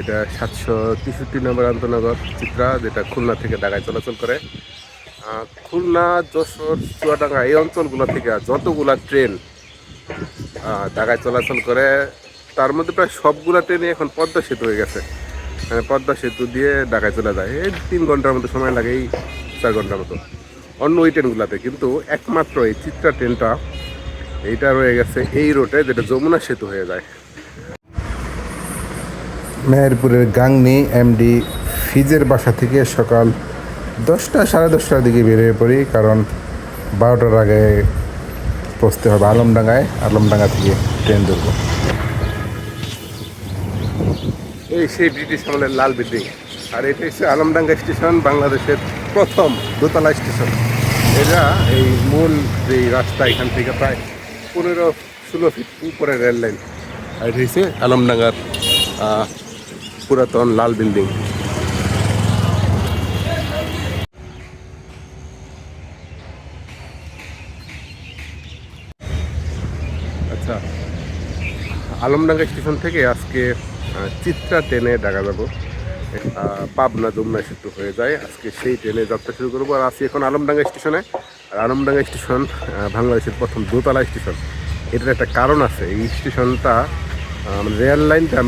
এটা 763 নম্বর আন্তনগর চিত্রা, যেটা খুলনা থেকে ঢাকায় চলাচল করে। খুলনা, যশোর, চুয়াডাঙ্গা এই অঞ্চলগুলো থেকে যতগুলা ট্রেন ঢাকায় চলাচল করে, তার মধ্যে প্রায় সবগুলা ট্রেনই এখন পদ্মা সেতু হয়ে গেছে। পদ্মা সেতু দিয়ে ঢাকায় চলে যায়। এই 3 ঘন্টার মতো সময় লাগে, এই 4 ঘন্টার মতো অন্য ওই ট্রেনগুলোতে। কিন্তু একমাত্র এই চিত্রা ট্রেনটা এইটা রয়ে গেছে এই রোডে, যেটা যমুনা সেতু হয়ে যায়। মেহেরপুরের গাংনী এমডি ফিজের বাসা থেকে সকাল 10টা সাড়ে 10টার দিকে বেরিয়ে পড়ি, কারণ 12টার আগে পৌঁছতে হবে আলমডাঙ্গায়। আলমডাঙ্গা থেকে ট্রেন ধরব। এই সেই ব্রিটিশ আমলের লাল বিল্ডিং, আর এটা হচ্ছে আলমডাঙ্গা স্টেশন, বাংলাদেশের প্রথম দোতলা স্টেশন। এটা এই মূল যে রাস্তা, এখান থেকে প্রায় 15-16 ফিট উপরে রেল লাইন। আর এটা হচ্ছে আলমডাঙ্গার পুরাতন লাল বিল্ডিং। আচ্ছা, আলমডাঙ্গা স্টেশন থেকে আজকে চিত্রা ট্রেনে ঢাকা যাব। পাবনা যমুনা সেতু হয়ে যায়, আজকে সেই ট্রেনে যাত্রা শুরু করবো। আর আছি এখন আলমডাঙ্গা স্টেশনে। আর আলমডাঙ্গা স্টেশন বাংলাদেশের প্রথম দোতলা স্টেশন। এটার একটা কারণ আছে। এই স্টেশনটা রেল লাইনটা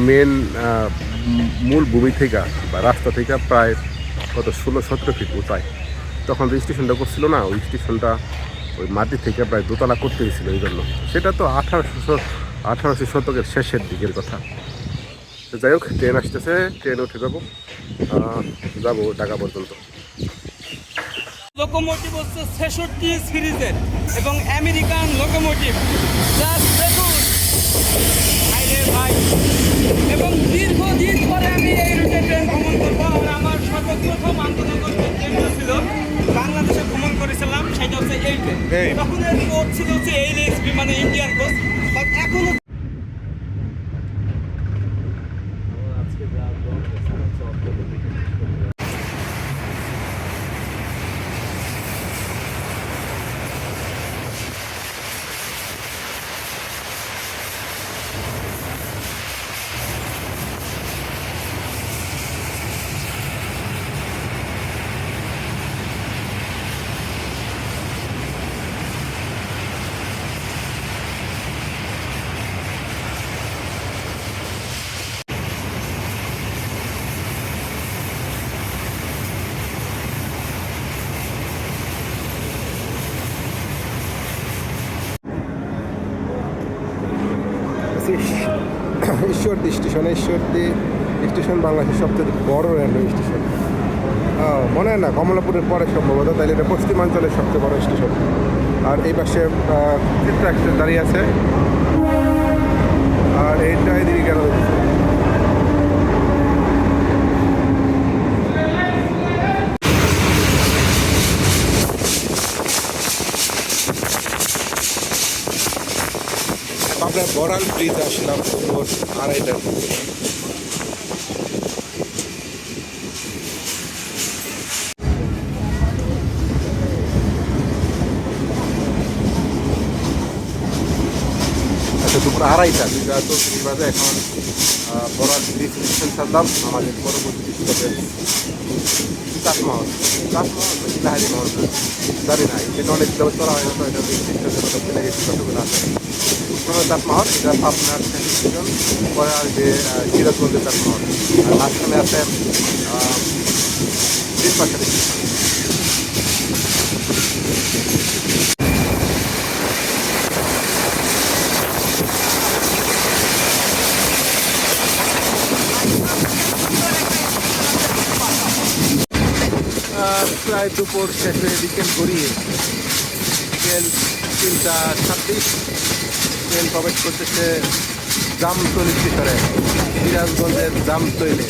মূল ভূমি থেকে বা রাস্তা থেকে প্রায় 16-17 ফিট উঁচায়। তখন যে স্টেশনটা করছিল না, ওই স্টেশনটা ওই মাটি থেকে প্রায় দোতলা করতে গেছিলো। এই জন্য সেটা তো 1800 শতকের শেষের দিকের কথা। তো যাই হোক, ট্রেন আসতেছে, ট্রেনে উঠে যাবো ঢাকা পর্যন্ত। লোকোমোটিভ হচ্ছে 66 সিরিজের এবং আমেরিকান লোকোমোটিভ, ভাই। এবং দীর্ঘদিন পরে আমি এই রুটে ট্রেন ভ্রমণ করবো। আর আমার সর্বপ্রথম আন্তনগর ট্রেনটা ছিল বাংলাদেশে ভ্রমণ করেছিলাম, সেটা হচ্ছে এই ট্রেন। তখন এর কোচ ছিল হচ্ছে এইচবি, মানে ইন্ডিয়ান কোচ। বাট এখন ঈশ্বরদী স্টেশন। ঈশ্বরদী স্টেশন বাংলাদেশের সবচেয়ে বড় রেলওয়ে স্টেশন। মনে হয় না কমলাপুরের পরে সম্ভবত, তাইলে এটা পশ্চিমাঞ্চলের সবচেয়ে বড় স্টেশন। আর এই পাশে চিত্রা একটা দাঁড়িয়ে আছে, আর এইটা এদিকে গেল। আমরা বড়াল ব্রিজ আসলাম ভোর 2:30টার। আচ্ছা, দুপুর 2:30টা, 2:34 বাজে। এখন বড়াল ব্রিজ স্টেশন ছাড়লাম। আমাদের পরবর্তী স্টপেজ তাজমহল। লাহারি মহল জানি না, এটা অনেক চলা হয় না, তো এটা চলে গেছি কতগুলো আছে। তাজমহল, এটা আপনার স্টেশন পরে আর যে সিরাজগঞ্জের তাজমহল। আর মাঝখানে আছে পাশাপাশি প্রায় দুপুর শেষে বিকেল গড়িয়ে বিকেল 3:26 ট্রেন প্রবেশ করতেছে জামতলী স্টেশনে, সিরাজগঞ্জের জামতলী।